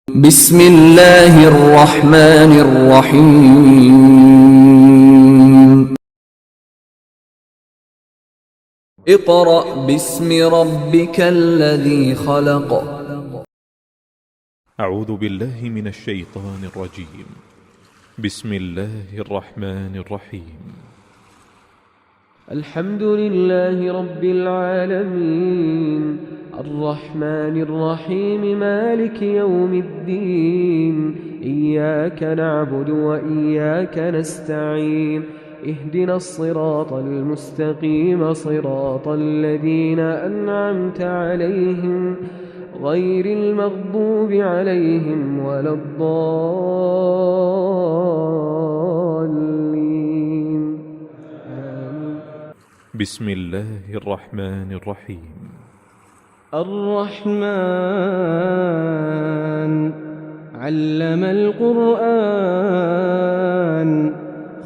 بسم الله الرحمن الرحيم اقرأ باسم ربك الذي خلق أعوذ بالله من الشيطان الرجيم. بسم الله الرحمن الرحيم. الحمد لله رب العالمين الرحمن الرحيم مالك يوم الدين إياك نعبد وإياك نستعين اهدنا الصراط المستقيم صراط الذين أنعمت عليهم غير المغضوب عليهم ولا الضالين آمين. بسم الله الرحمن الرحيم. الرحمن علم القرآن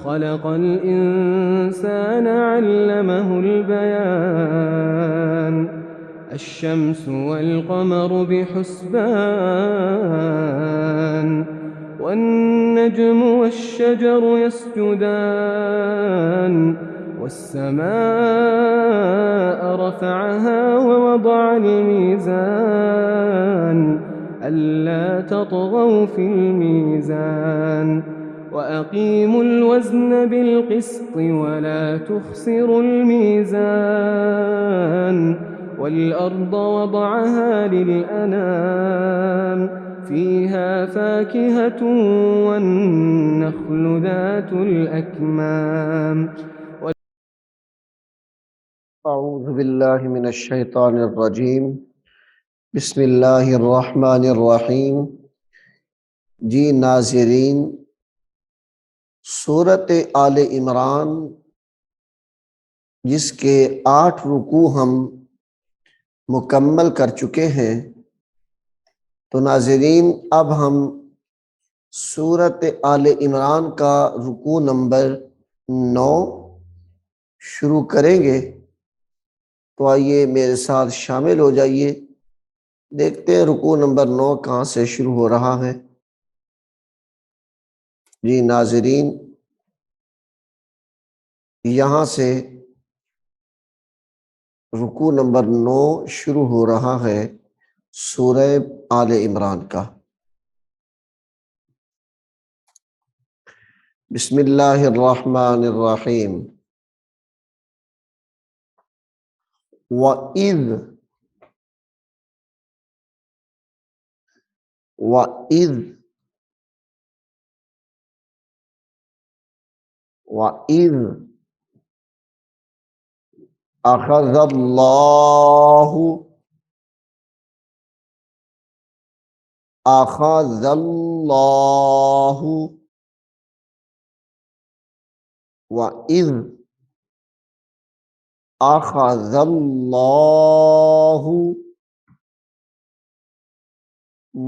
خلق الإنسان علمه البيان الشمس والقمر بحسبان والنجم والشجر يسجدان والسماء رفعها ووضع الميزان ألا تطغوا في الميزان وأقيموا الوزن بالقسط ولا تخسروا الميزان والأرض وضعها للأنام فيها فاكهة والنخل ذات الأكمام. أعوذ بالله من الشيطان الرجيم بسم الله الرحمن الرحीम। जी नाज़रीन, सूरत आले इमरान जिसके 8 रुकू हम मुकम्मल कर चुके हैं, तो नाज़रीन अब हम सूरत आले इमरान का रुकू नंबर 9 शुरू करेंगे। तो आइए मेरे साथ शामिल हो जाइए, देखते हैं रुकू नंबर 9 कहाँ से शुरू हो रहा है। जी नाज़रीन, यहाँ से रुकू नंबर 9 शुरू हो रहा है सूरह आले इमरान का। बिस्मिल्लाहिर्रहमानिर्रहीम। वइज़ वइज़ वइज़ अख़ज़ल्लाहु अख़ज़ल्लाहु वइज़ अख़ज़ल्लाहु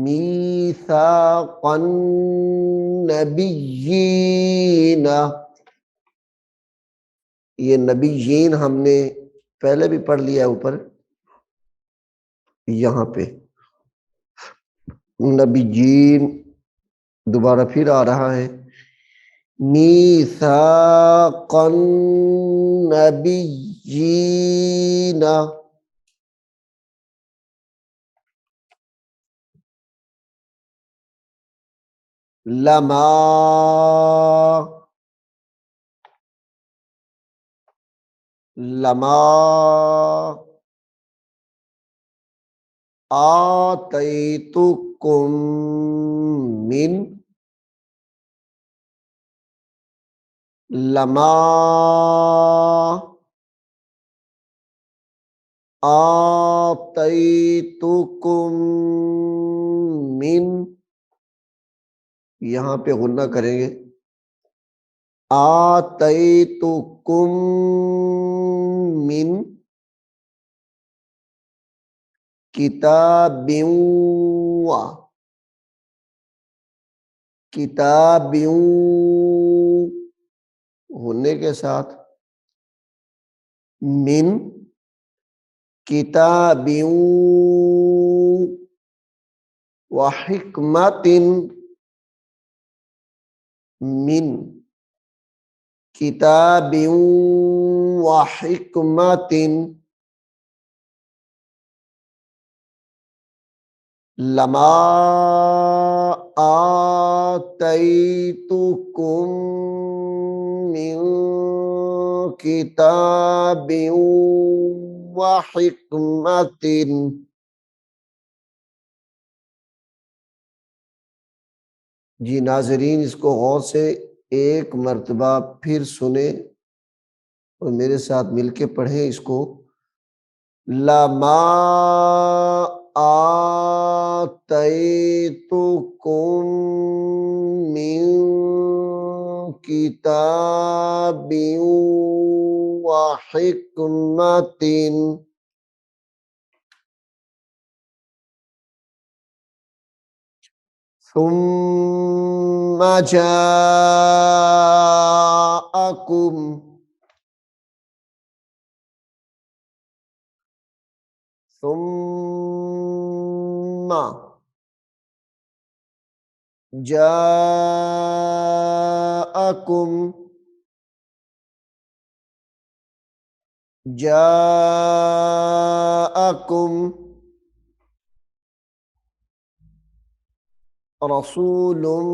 मीसाक़न नबिय्यीन। ये नबिय्यीन हमने पहले भी पढ़ लिया है, ऊपर यहाँ पे नबिय्यीन दोबारा फिर आ रहा है। मीसाक़न नबिय्यीन, लमा लमा आतैतुकुम मिन लमा आतैतुकुम मिन, यहाँ पे गुन्ना करेंगे। आतैतुकुम मिन किताबिन किताबिन होने के साथ मिन किताबिन व हिकमतिन मिन किताबिन व हिकमतिन लमा आतैतुकुम मिन किताबिन व हिकमतिन। जी नाजरीन, इसको गौर से एक मर्तबा फिर सुने और मेरे साथ मिलके पढ़ें इसको। लमा आतैतुकुम मिन किताबिन व हिकमतिन। सुम्मा जाअकुम सुम्मा जाअकुम जाअकुम रसूलुम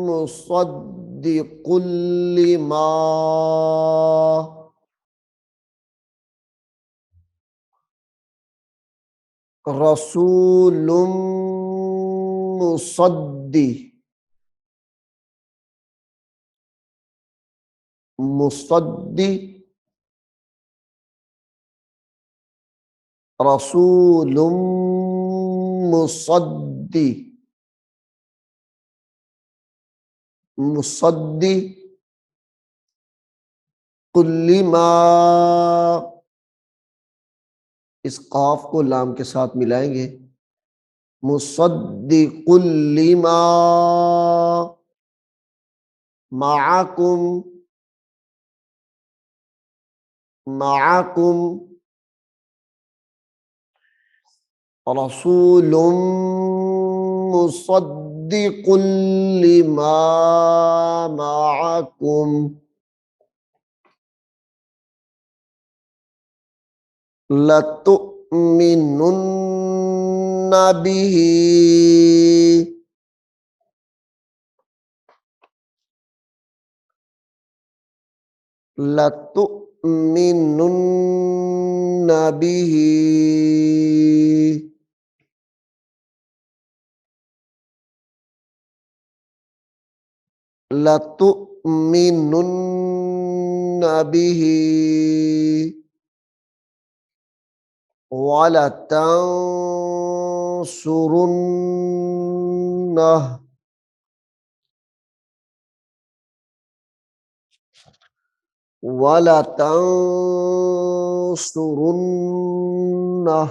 मुसद्दिकुल लिमा रसूलुम मुसद्दी मुसद्दी रसूलुम मुसद्दी मुसद्दी कुल्लिमा। इस काफ को लाम के साथ मिलाएंगे। मुसद्दिकुल लिमा माअकुम माअकुम रसूलुम मुसद्दिकुल लिमा माअकुम लतुमिनुन्न बिही लतुमिनुन्न बिही लतुमिनुन्न बिही वलतंसुरुन्नह वलतंसुरुन्नह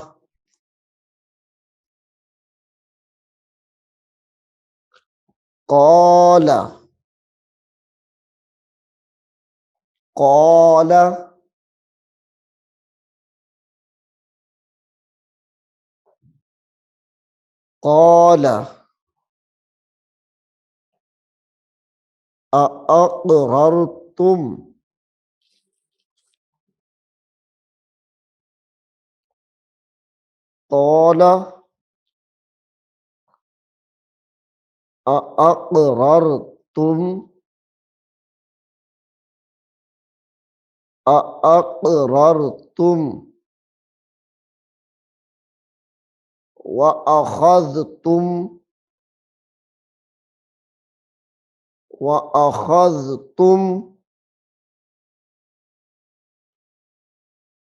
क़ाल क़ाल क़ाल अअक़ररतुम क़ाल अअक़ररतुम अअक़ररतुम वअख़ज़तुम वअख़ज़तुम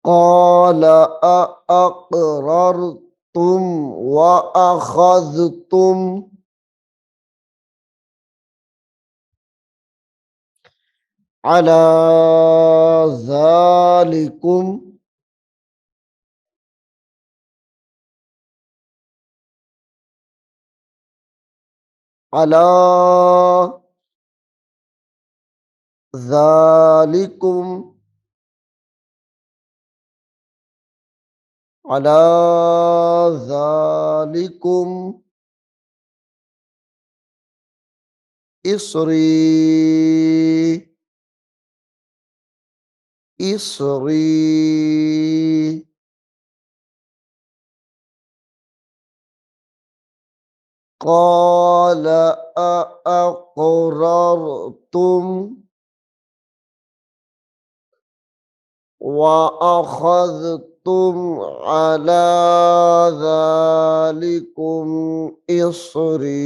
क़ाल अअक़ररतुम वअख़ज़तुम अला ज़ालिकुम अला ज़ालिकुम अला ज़ालिकुम इसरी इसरी क़ाल अअक़ररतुम व अख़ज़तुम अला ज़ालिकुम इसरी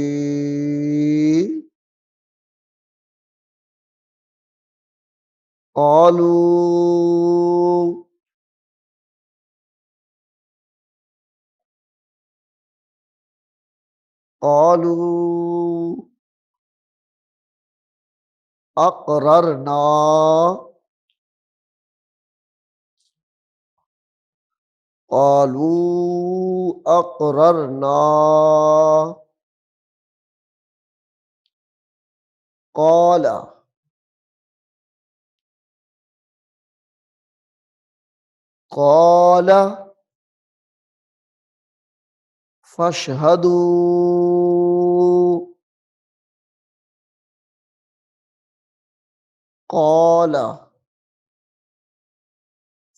क़ालू क़ालू अक़ररना क़ालू अक़ररना क़ाल क़ाल फ़शहदू क़ाल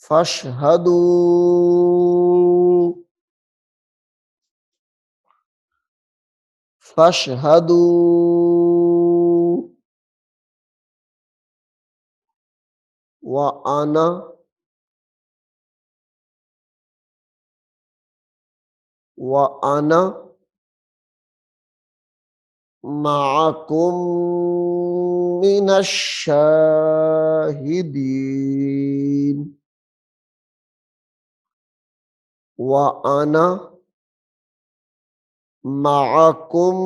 फ़शहदू फ़शहदू व अना व अना मअकुम मिनश शाहिदीन व अना मअकुम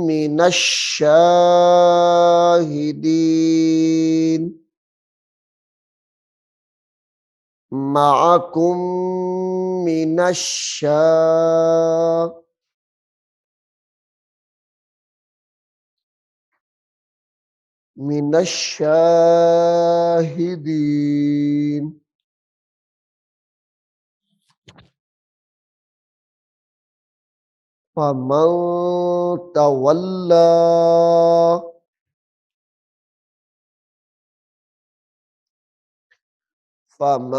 मिनश शाहिदीन मअकुम मिनश शाहिदीन फमन तवल्ला फमन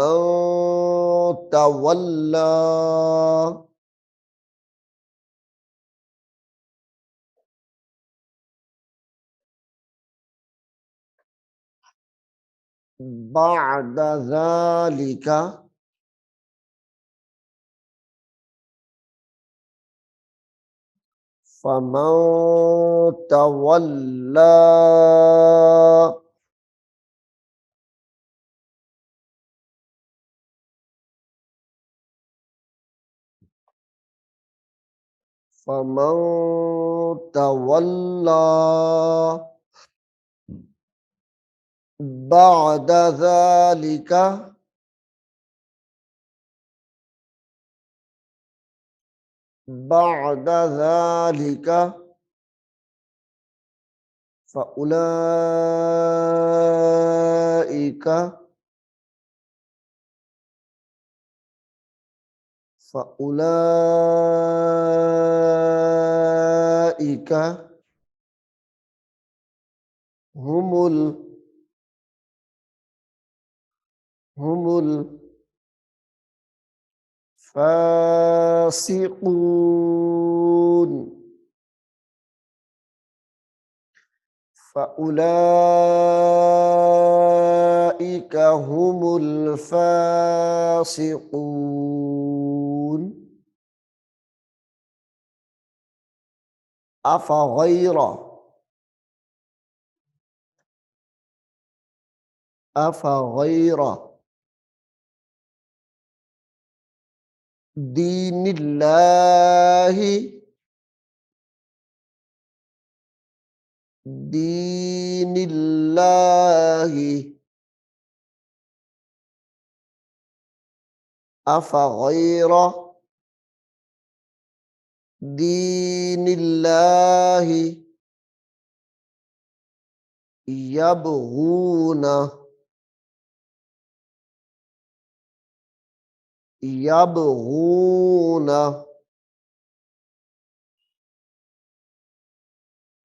तवल्ला बअद ज़ालिका फमन तवल्ला फमन तवल्ला बअद ज़ालिका बअद ज़ालिका फ़उलाइका फ़उलाइका हुमुल हुमुल फासिकून फ़उलाइका हुमुल फासिकून अफ़ग़ैर अफ़ग़ैर दीनिल्लाहि दीनिल्लाहि अफ़ग़ैर दीनिल्लाहि यबगून यबगून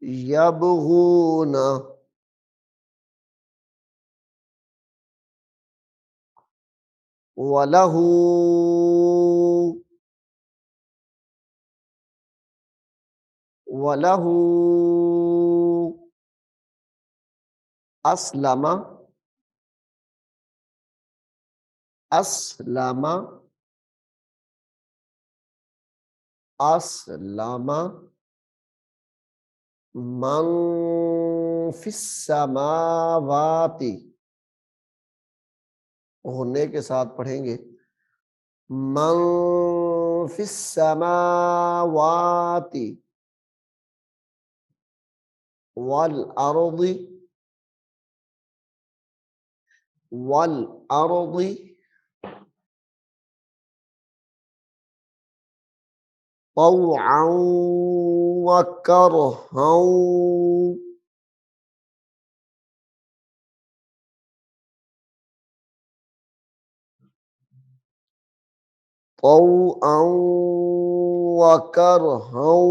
यबगून वलहू वलहू अस्लम अस्लम अस्लम मन फिस्समावाति, होने के साथ पढ़ेंगे मन फिस्समावाति वल अर्दि वल अर्दि तौअन व करहन तौअन व करहन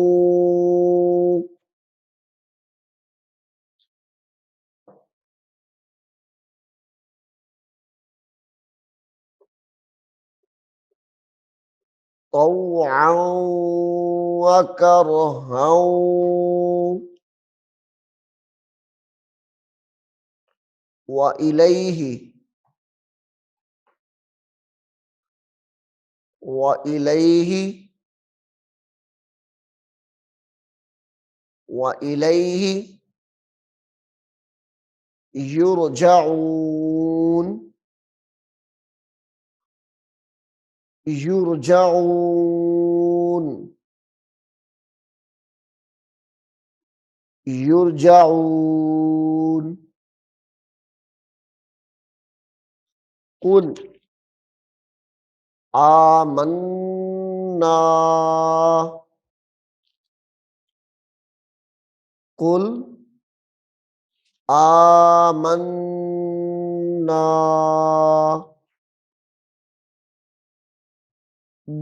तौअन व करहन व इलैहि व इलैहि व इलैहि युरजऊन युरजऊन युरजऊन कुल आमन्ना कुल आमन्ना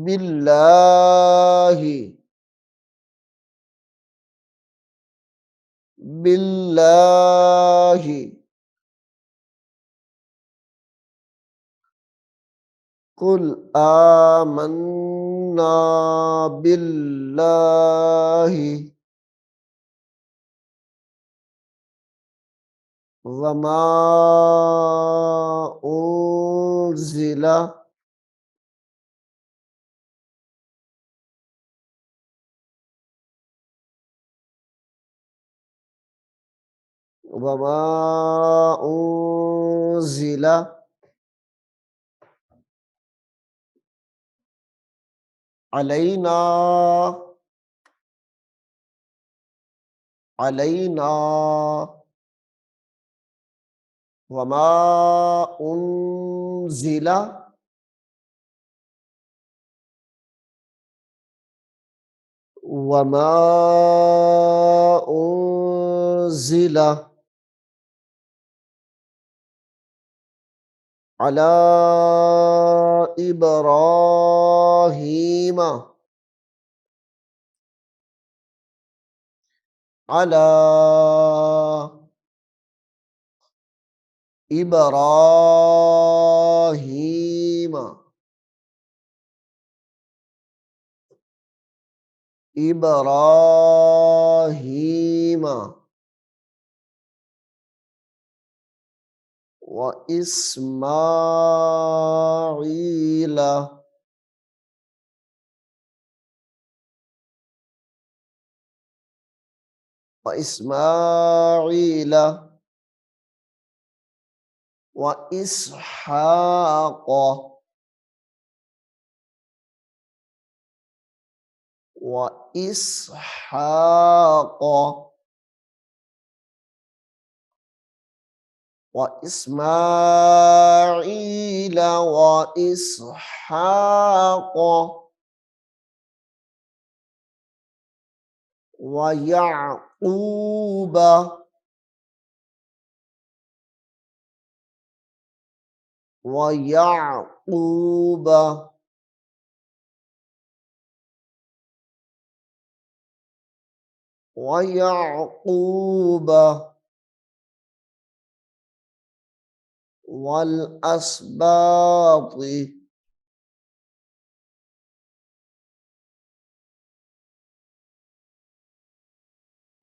बिल्लाहि बिल्लाहि कुल आमन्ना बिल्लाहि वमा उन्ज़िला वमा उन्ज़िला अलैना अलैना वमा उन्ज़िला वमा उन्ज़िला अला इब्राहीम अला इब्राहीम इब्राहीम व इस्माईल व इस्माईल व इसहाक़ व इसहाक़ व इस्माईल व इसहाक़ व याक़ूब व याक़ूब वयअक़ूब वल अस्बात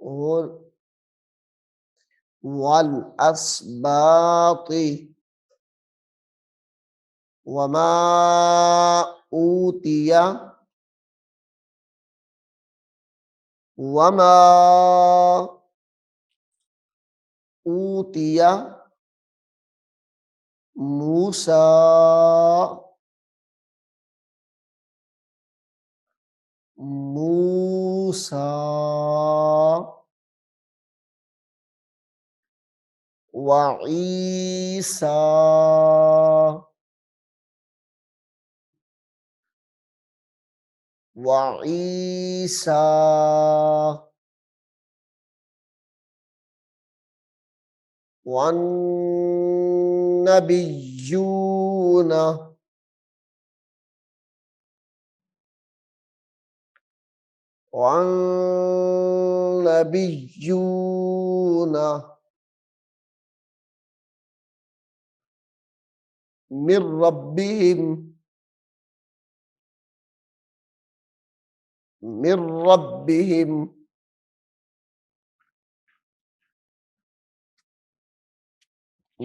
और वल अस्बात वमा ऊतिया वमा ऊतिया मूसा मूसा व ईसा व ईसा वन्नबिय्यून वन्नबिय्यून मिर रब्बिहिम मिर रब्बिहिम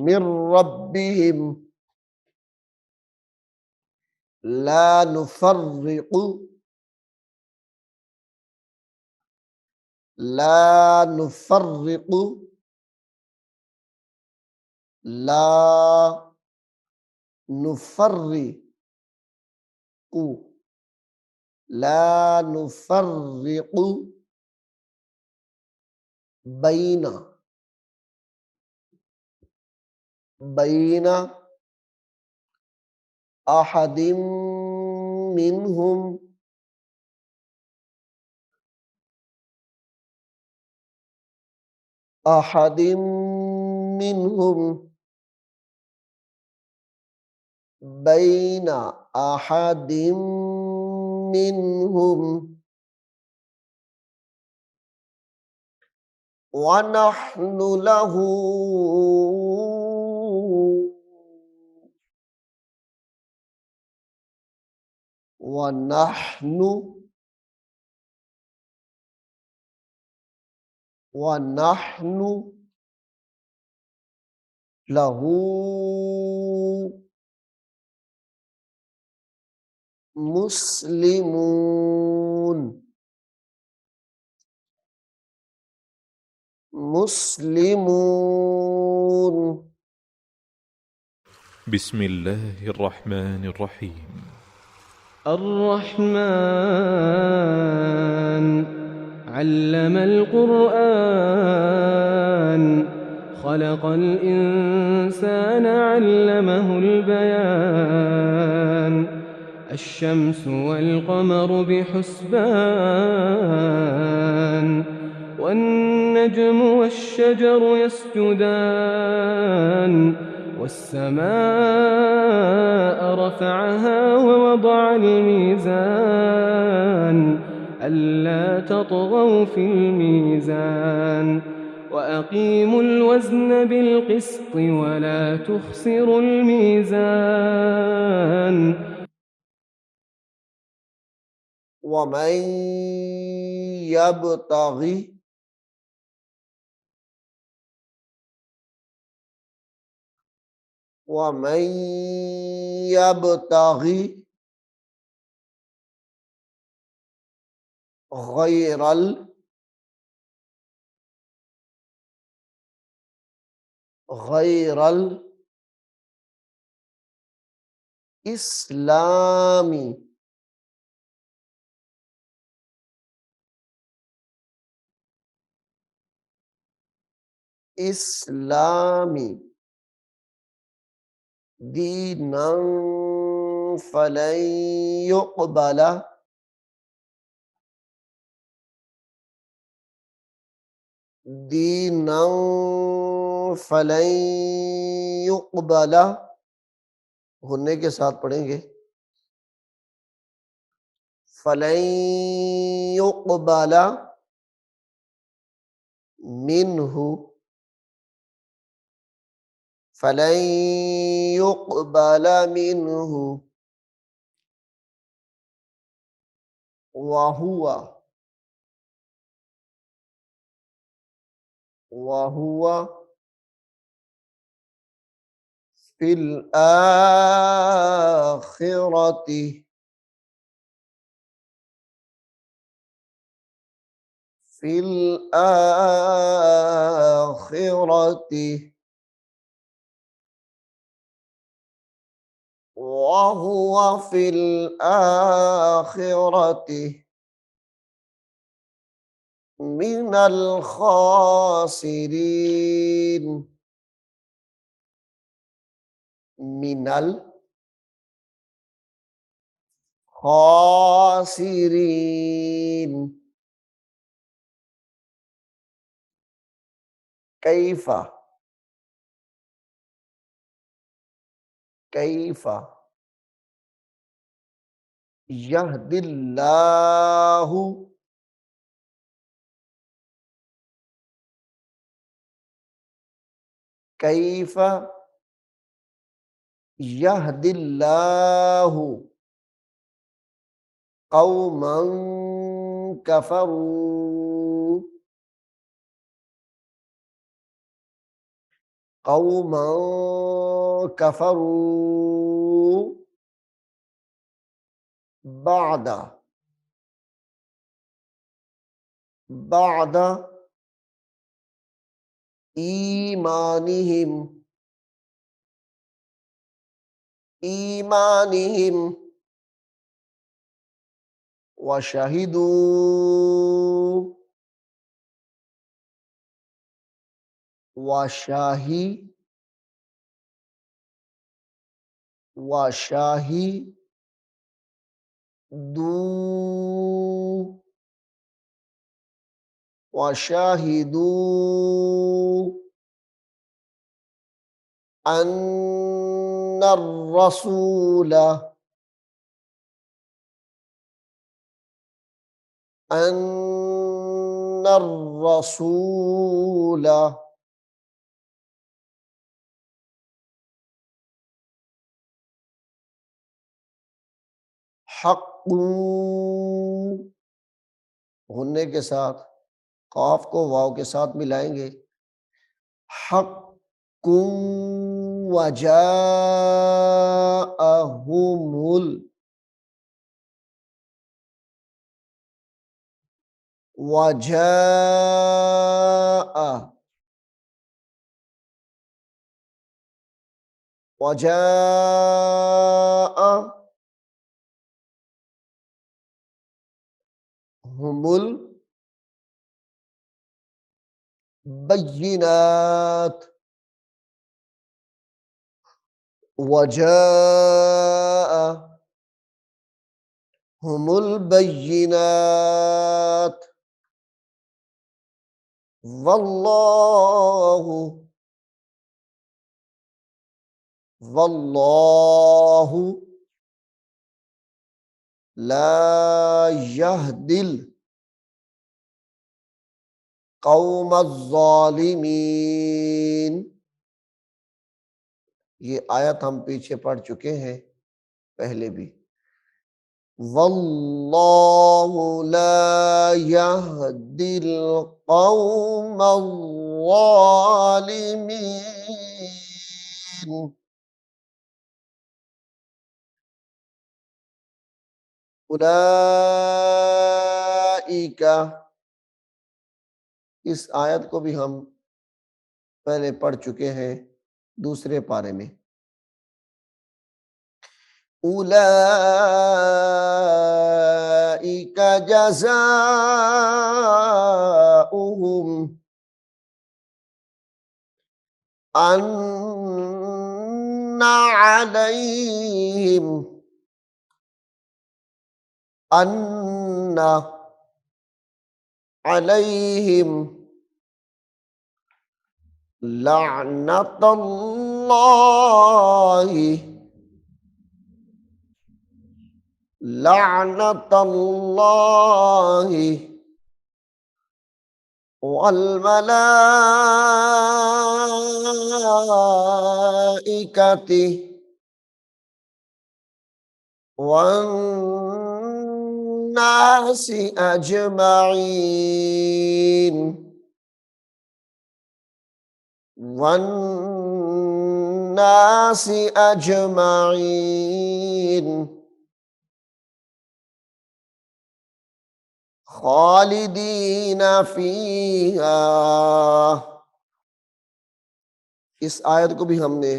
मिर रब्बिहिम ला नुफर्रिकु ला नुफर्रिकु ला नुफर्रिकु ला नुफर्रिकु बैना बैना अहदिम मिनहुम अहदिम मिनहुम बैना अहदिम मिनहुम वनहनु लहू वनहनु वनहनु लहू मुस्लिमून मुस्लिमून बिस्मिल्लाहिर्रहमानिर्रहीम। الرحمن علم القرآن خلق الإنسان علمه البيان الشمس والقمر بحسبان والنجم والشجر يسجدان والسماء رفعها ووضع الميزان ألا تطغوا في الميزان وأقيموا الوزن بالقسط ولا تخسروا الميزان वमन यब्तगी वमन यब्तगी गैरल गैरल इस्लामी इस्लामी दीनन फलन युक़बला दीनन फलन युक़बला होने के साथ पढ़ेंगे फलन युक़बला मिन्हु फलन युक़बल मिन्हु वहुवा फिल आखिरति वहुवा फिल आखिरति मिनल खासिरीन। मिनल खासिरीन। कैफा कैफा यहदिल्लाहु कैफा यहदिल्लाहु कौमन कफरू कौमन कफरू बाद बाद ईमानिहिम ईमानिहिम वशहिदू वशाही वशाही दू वशाहिदू अन्नर रसूल अन्नर रसूल हक़्क़ू होने के साथ काफ को वाव के साथ मिलाएंगे। हक़्क़ू वजाअहुमुल वजाअ वजाअहुमुल बय्यिनात वजाअहुमुल बय्यिनात वल्लाहु वल्लाहु ला यहदिल कौमज़्ज़ालिमीन। ये आयत हम पीछे पढ़ चुके हैं पहले भी। वल्लाहु ला यहदिल कौमज़्ज़ालिमीन। उलाइका, इस आयत को भी हम पहले पढ़ चुके हैं दूसरे पारे में। उलाइका जज़ाउहुम अन्ना अलैहिम अन्ना अलैहिम लअनतुल्लाहि लअनतुल्लाहि वल्मलाइकति वन्नासि अजमईन वन्नासि अजमईन खालिदीन फीहा। इस आयत को भी हमने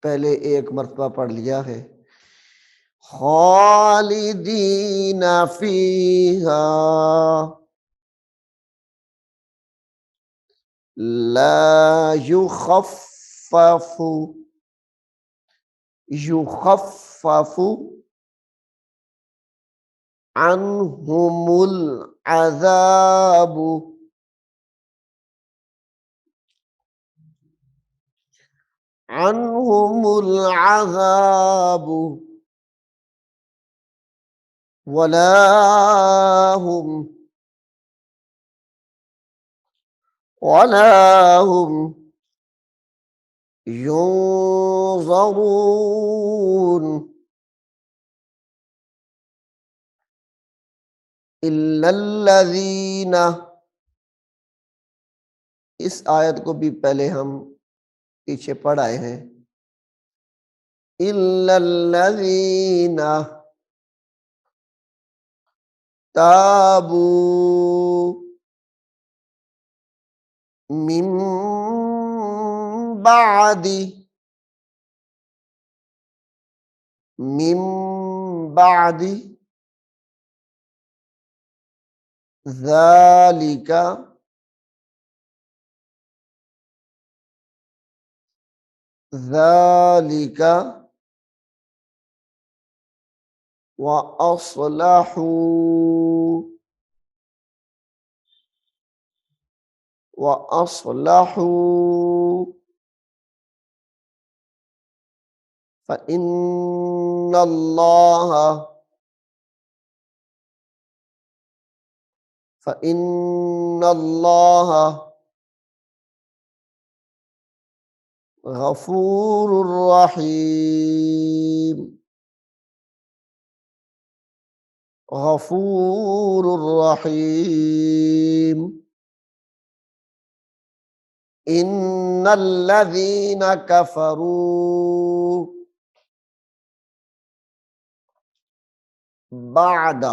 पहले एक मर्तबा पढ़ लिया है। खालिदीन फीहा ला युखफ़फ़ु युखफ़फ़ु अन्हुमुल अज़ाबु अन्हुमुल अज़ाबु वला हुम युनज़रून इल्लल्लज़ीना। इस आयत को भी पहले हम पीछे पढ़ आए हैं। इल्लल्लज़ीना ताबू मिन बादी मिन बादी ज़ालिका ज़ालिका व अस्लहू व अस्लहू फ़इन्नल्लाह गफूरुर रहीम गफूरुर रहीम। इन्नल्लज़ीना कफ़रू बअद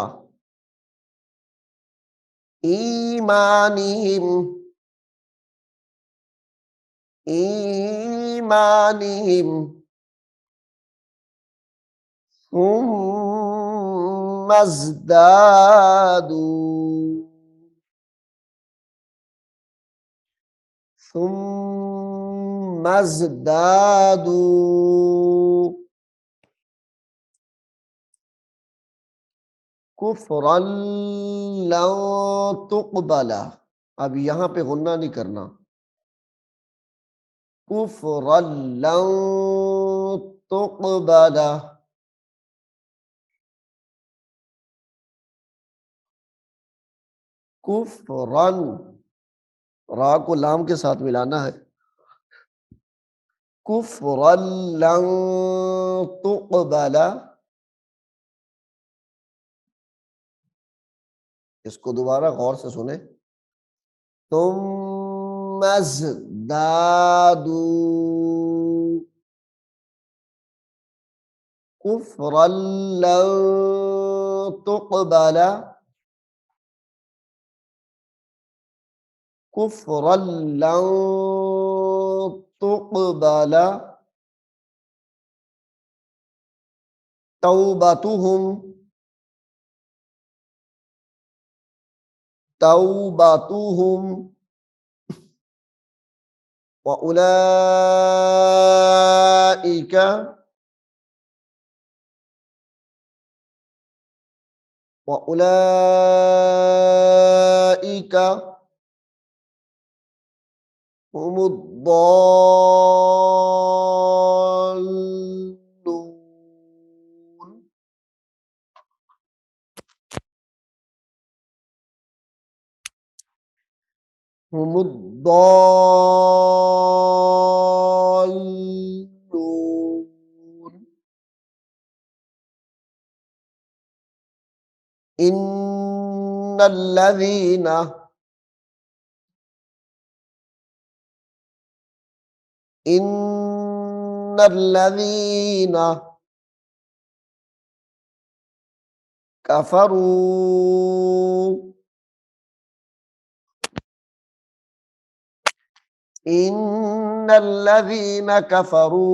ईमानिहिम ईमानिहिम सुम्मज़दादू सुम्मज़दादू कुफ्रन लन तुक़बला। अब यहाँ पे गुन्ना नहीं करना। कुफ्रन लन तुक़बला कुफ्रन, रा को लाम के साथ मिलाना है। कुफ्रन लन तुक़बला। इसको दोबारा गौर से सुने। तुम मज़दादू कुफ्रन लन तुक़बला कुफ्रन लन तुक़बला तौबतुहुम तौबतुहुम व उलाइका व उलाइका हुमुद्दॉल्लून। हुमुद्दॉल्लून इन्नल्लज़ीना इन्नल्लज़ीना कफरू इन्नल्लज़ीना कफरू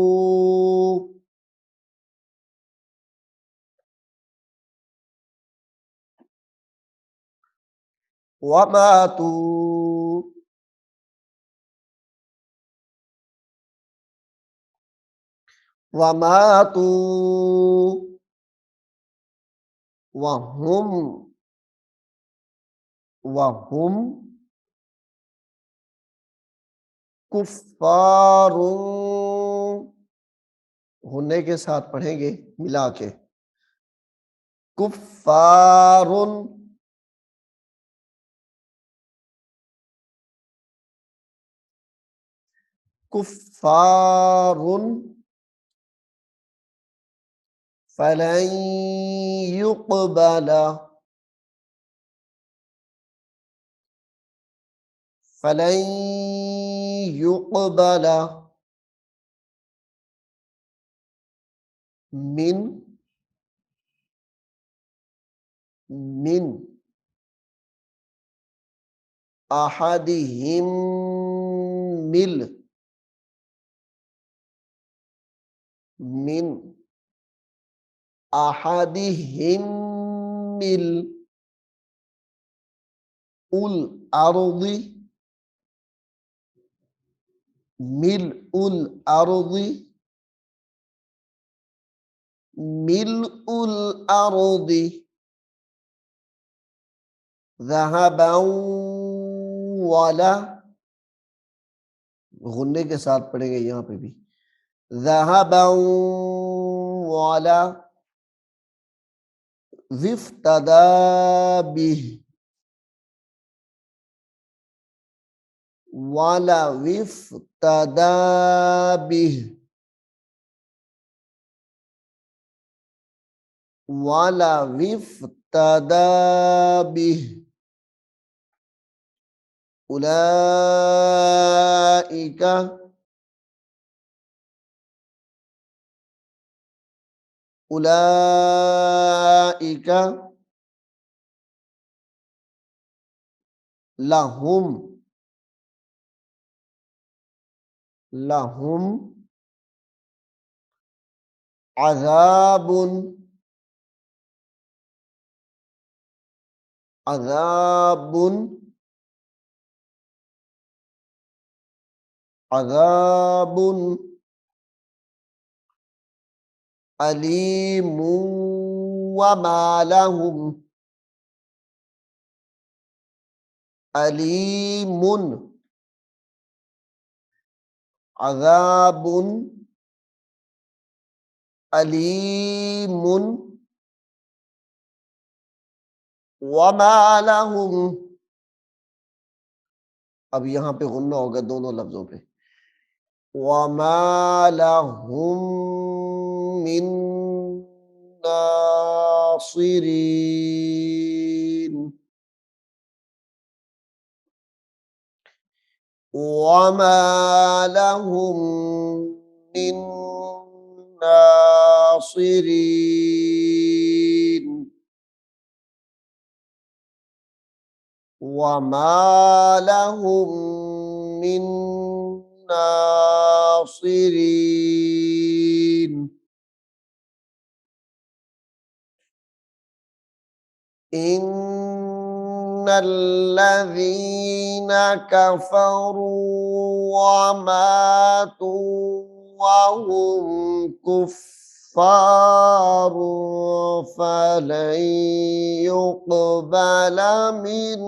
वमातू वमातू वहुम वहुम कुफ्फारुन, होने के साथ पढ़ेंगे मिला के, कुफ्फारुन कुफ्फारुन फलन युक़बला फलन युक़बला मिन मिन अहदिहिम मिन अहदिहिम उल अर्दी मिल उल अर्दी मिल उल अर्दी ज़हबन वाला, गुन्ने के साथ पढ़ेंगे यहाँ पे भी, ज़हबन वाला विफ्तदा बिह वाला विफ्तदा बिह वाला विफ्तदा बिह उलाइका उलाइका लहुम लहुम अज़ाबुन अज़ाबुन अज़ाबुन अलीमु वमा लहुम अलीमुन अज़ाबुन अलीमुन वमा लहुम, अब यहाँ पे गुन्ना होगा दोनों लफ्जों पे, वमा लहुम मिन नासिरीन वमा लहुम मिन नासिरीन वमा लहुम मिन नासिरीन इन्नल्लज़ीना कफ़रू वमातू वहुम कुफ़्फ़ारु फ़लन युक़बल मिन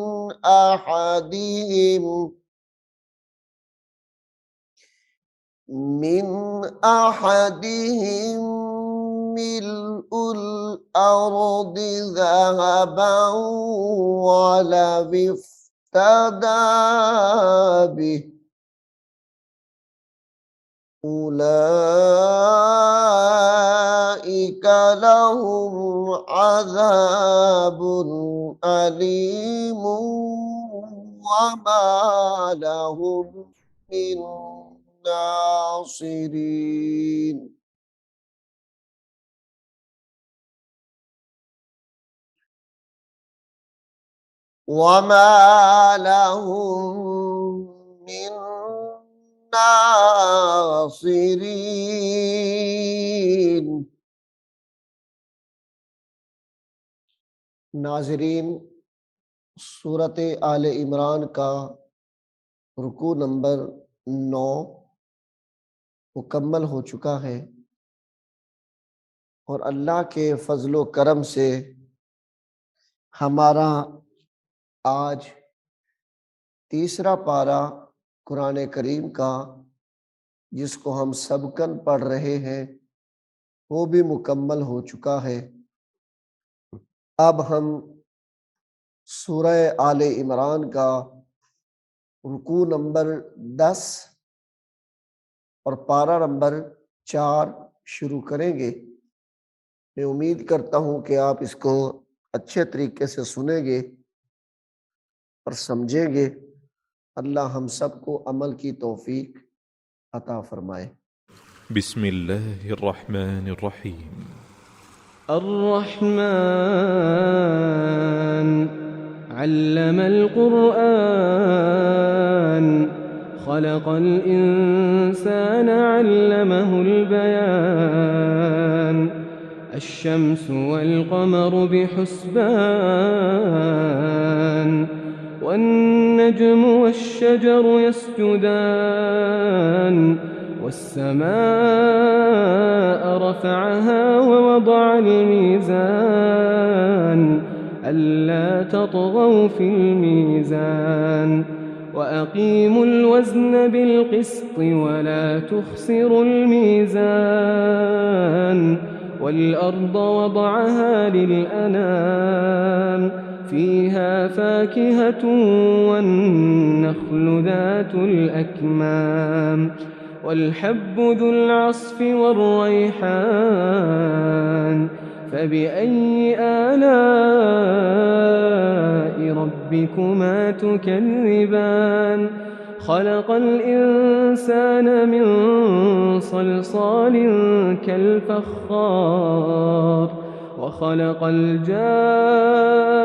अहदिहिम मिल्उल अर्दि ज़हबन वलौ به أولئك لهم عذاب أليم وما لهم من ناصرين وما لهم من नासिरीन। नाजरीन, सूरत आले इमरान का रुकू नंबर 9 मुकम्मल हो चुका है और अल्लाह के फजलो करम से हमारा आज तीसरा पारा कुरान करीम का, जिसको हम सबकन पढ़ रहे हैं, वो भी मुकम्मल हो चुका है। अब हम सूरह आले इमरान का रुकू नंबर 10 और पारा नंबर 4 शुरू करेंगे। मैं उम्मीद करता हूँ कि आप इसको अच्छे तरीके से सुनेंगे और समझेंगे। अल्लाह हम सबको अमल की तौफीक अता फरमाए। बिस्मिल्लाहिर्रहमानिर्रहीम। अर्रहमान अल्लमल कुरआन खलक़ल इंसान अल्लमहुल बयान अश्शम्सु वल क़मरु बिहुस्बान والنجم والشجر يسجدان والسماء رفعها ووضع الميزان ألا تطغوا في الميزان وأقيموا الوزن بالقسط ولا تخسروا الميزان والأرض وضعها للأنام فيها فاكهة والنخل ذات الأكمام والحب ذو العصف والريحان فبأي آلاء ربكما تكذبان خلق الإنسان من صلصال كالفخار وخلق الجان